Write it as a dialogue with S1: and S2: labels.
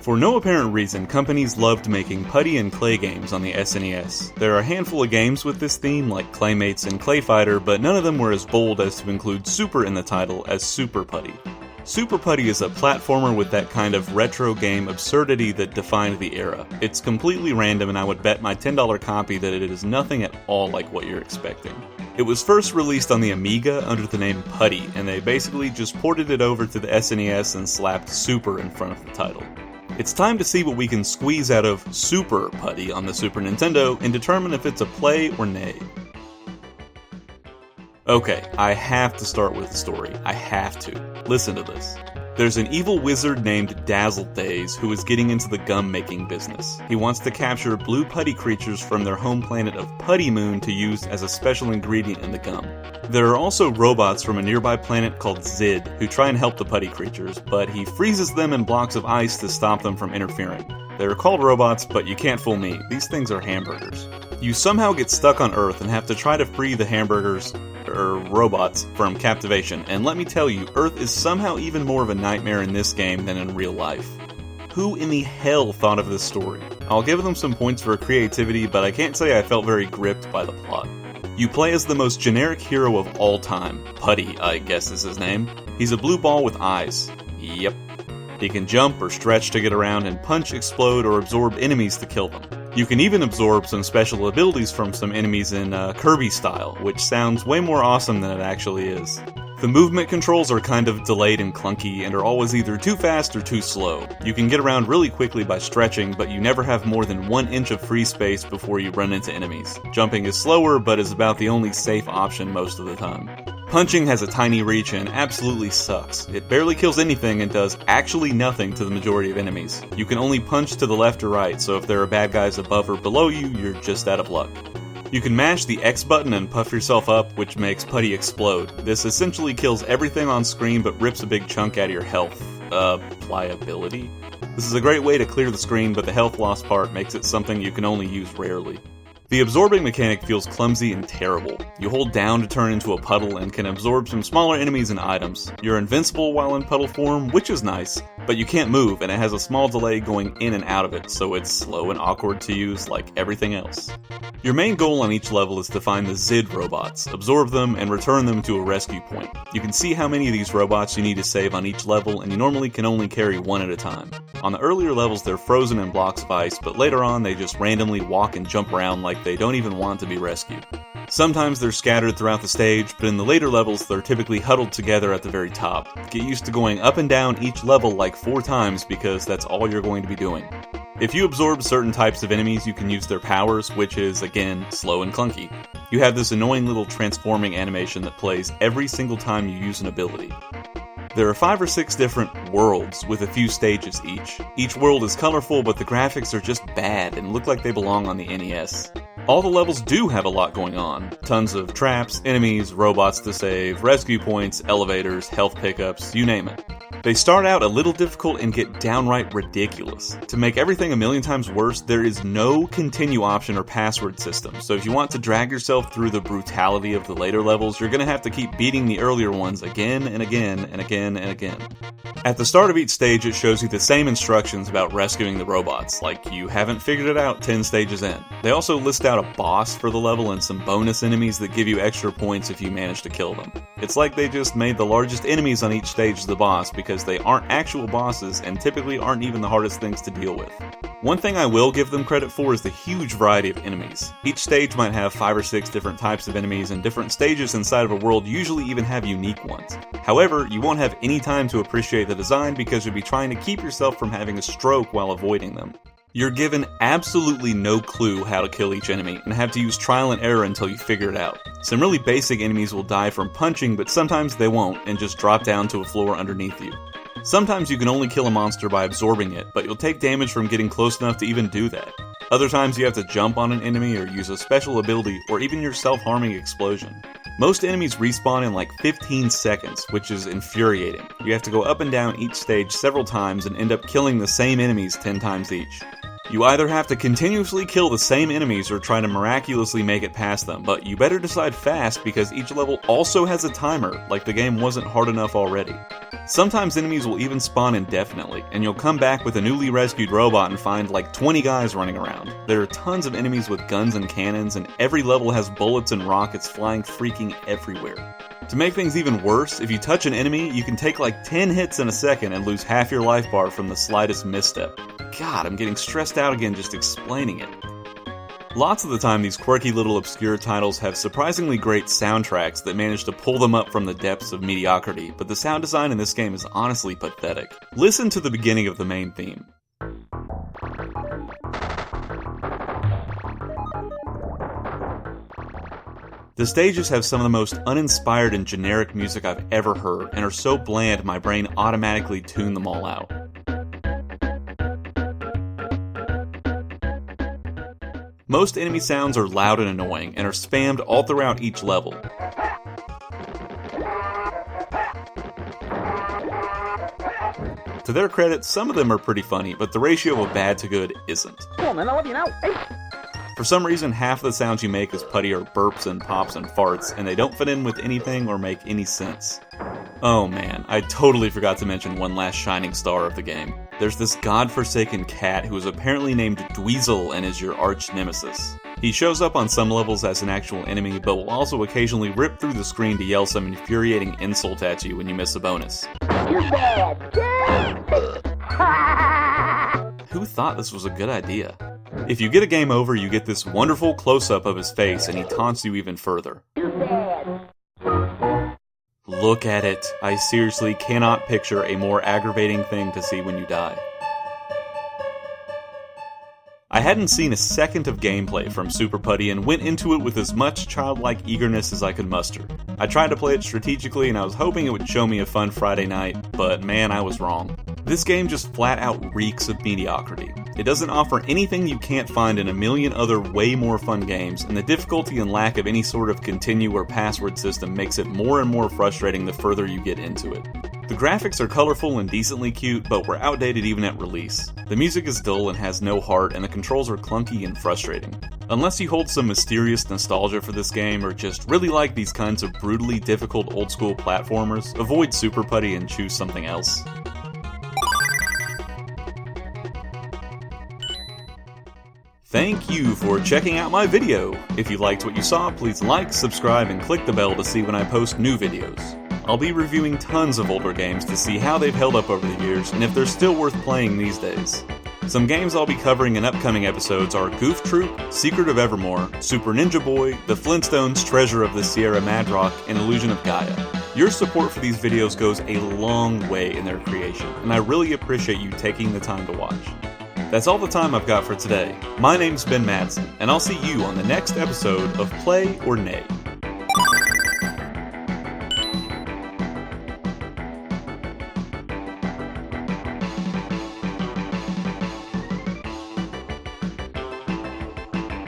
S1: For no apparent reason, companies loved making putty and clay games on the SNES. There are a handful of games with this theme, like Claymates and Clay Fighter, but none of them were as bold as to include Super in the title as Super Putty. Super Putty is a platformer with that kind of retro game absurdity that defined the era. It's completely random, and I would bet my $10 copy that it is nothing at all like what you're expecting. It was first released on the Amiga under the name Putty, and they basically just ported it over to the SNES and slapped Super in front of the title. It's time to see what we can squeeze out of Super Putty on the Super Nintendo and determine if it's a play or nay. Okay, I have to start with the story. I have to. Listen to this. There's an evil wizard named Dazzle-Daze who is getting into the gum-making business. He wants to capture blue putty creatures from their home planet of Putty Moon to use as a special ingredient in the gum. There are also robots from a nearby planet called Zid who try and help the putty creatures, but he freezes them in blocks of ice to stop them from interfering. They're called robots, but you can't fool me. These things are hamburgers. You somehow get stuck on Earth and have to try to free the robots from captivation, and let me tell you, Earth is somehow even more of a nightmare in this game than in real life. Who in the hell thought of this story? I'll give them some points for creativity, but I can't say I felt very gripped by the plot. You play as the most generic hero of all time. Putty, I guess is his name. He's a blue ball with eyes. Yep. He can jump or stretch to get around and punch, explode, or absorb enemies to kill them. You can even absorb some special abilities from some enemies in Kirby style, which sounds way more awesome than it actually is. The movement controls are kind of delayed and clunky and are always either too fast or too slow. You can get around really quickly by stretching, but you never have more than 1 inch of free space before you run into enemies. Jumping is slower, but is about the only safe option most of the time. Punching has a tiny reach and absolutely sucks. It barely kills anything and does actually nothing to the majority of enemies. You can only punch to the left or right, so if there are bad guys above or below you, you're just out of luck. You can mash the X button and puff yourself up, which makes Putty explode. This essentially kills everything on screen but rips a big chunk out of your health. Pliability? This is a great way to clear the screen, but the health loss part makes it something you can only use rarely. The absorbing mechanic feels clumsy and terrible. You hold down to turn into a puddle and can absorb some smaller enemies and items. You're invincible while in puddle form, which is nice, but you can't move and it has a small delay going in and out of it, so it's slow and awkward to use like everything else. Your main goal on each level is to find the Zid robots, absorb them, and return them to a rescue point. You can see how many of these robots you need to save on each level, and you normally can only carry one at a time. On the earlier levels they're frozen in blocks of ice, but later on they just randomly walk and jump around like they don't even want to be rescued. Sometimes they're scattered throughout the stage, but in the later levels they're typically huddled together at the very top. Get used to going up and down each level like 4 times because that's all you're going to be doing. If you absorb certain types of enemies, you can use their powers, which is, again, slow and clunky. You have this annoying little transforming animation that plays every single time you use an ability. There are 5 or 6 different worlds with a few stages each. Each world is colorful, but the graphics are just bad and look like they belong on the NES. All the levels do have a lot going on. Tons of traps, enemies, robots to save, rescue points, elevators, health pickups, you name it. They start out a little difficult and get downright ridiculous. To make everything a million times worse, there is no continue option or password system, so if you want to drag yourself through the brutality of the later levels, you're gonna have to keep beating the earlier ones again and again and again and again. At the start of each stage, it shows you the same instructions about rescuing the robots, like you haven't figured it out 10 stages in. They also list out a boss for the level and some bonus enemies that give you extra points if you manage to kill them. It's like they just made the largest enemies on each stage the boss because they aren't actual bosses and typically aren't even the hardest things to deal with. One thing I will give them credit for is the huge variety of enemies. Each stage might have 5 or 6 different types of enemies, and different stages inside of a world usually even have unique ones. However, you won't have any time to appreciate the design because you'll be trying to keep yourself from having a stroke while avoiding them. You're given absolutely no clue how to kill each enemy, and have to use trial and error until you figure it out. Some really basic enemies will die from punching, but sometimes they won't, and just drop down to a floor underneath you. Sometimes you can only kill a monster by absorbing it, but you'll take damage from getting close enough to even do that. Other times you have to jump on an enemy or use a special ability, or even your self-harming explosion. Most enemies respawn in like 15 seconds, which is infuriating. You have to go up and down each stage several times and end up killing the same enemies 10 times each. You either have to continuously kill the same enemies or try to miraculously make it past them, but you better decide fast because each level also has a timer, like the game wasn't hard enough already. Sometimes enemies will even spawn indefinitely, and you'll come back with a newly rescued robot and find like 20 guys running around. There are tons of enemies with guns and cannons, and every level has bullets and rockets flying freaking everywhere. To make things even worse, if you touch an enemy, you can take like 10 hits in a second and lose half your life bar from the slightest misstep. God, I'm getting stressed out again just explaining it. Lots of the time, these quirky little obscure titles have surprisingly great soundtracks that manage to pull them up from the depths of mediocrity, but the sound design in this game is honestly pathetic. Listen to the beginning of the main theme. The stages have some of the most uninspired and generic music I've ever heard, and are so bland my brain automatically tuned them all out. Most enemy sounds are loud and annoying, and are spammed all throughout each level. To their credit, some of them are pretty funny, but the ratio of bad to good isn't. For some reason, half of the sounds you make as Putty are burps and pops and farts, and they don't fit in with anything or make any sense. Oh man, I totally forgot to mention one last shining star of the game. There's this godforsaken cat who is apparently named Dweezil and is your arch nemesis. He shows up on some levels as an actual enemy, but will also occasionally rip through the screen to yell some infuriating insult at you when you miss a bonus.
S2: You're bad.
S1: Who thought this was a good idea? If you get a game over, you get this wonderful close-up of his face and he taunts you even further.
S2: You're bad.
S1: Look at it. I seriously cannot picture a more aggravating thing to see when you die. I hadn't seen a second of gameplay from Super Putty and went into it with as much childlike eagerness as I could muster. I tried to play it strategically and I was hoping it would show me a fun Friday night, but man, I was wrong. This game just flat out reeks of mediocrity. It doesn't offer anything you can't find in a million other way more fun games, and the difficulty and lack of any sort of continue or password system makes it more and more frustrating the further you get into it. The graphics are colorful and decently cute, but were outdated even at release. The music is dull and has no heart, and the controls are clunky and frustrating. Unless you hold some mysterious nostalgia for this game, or just really like these kinds of brutally difficult old-school platformers, avoid Super Putty and choose something else. Thank you for checking out my video! If you liked what you saw, please like, subscribe, and click the bell to see when I post new videos. I'll be reviewing tons of older games to see how they've held up over the years, and if they're still worth playing these days. Some games I'll be covering in upcoming episodes are Goof Troop, Secret of Evermore, Super Ninja Boy, The Flintstones, Treasure of the Sierra Madrock, and Illusion of Gaia. Your support for these videos goes a long way in their creation, and I really appreciate you taking the time to watch. That's all the time I've got for today. My name's Ben Madsen, and I'll see you on the next episode of Play or Nay.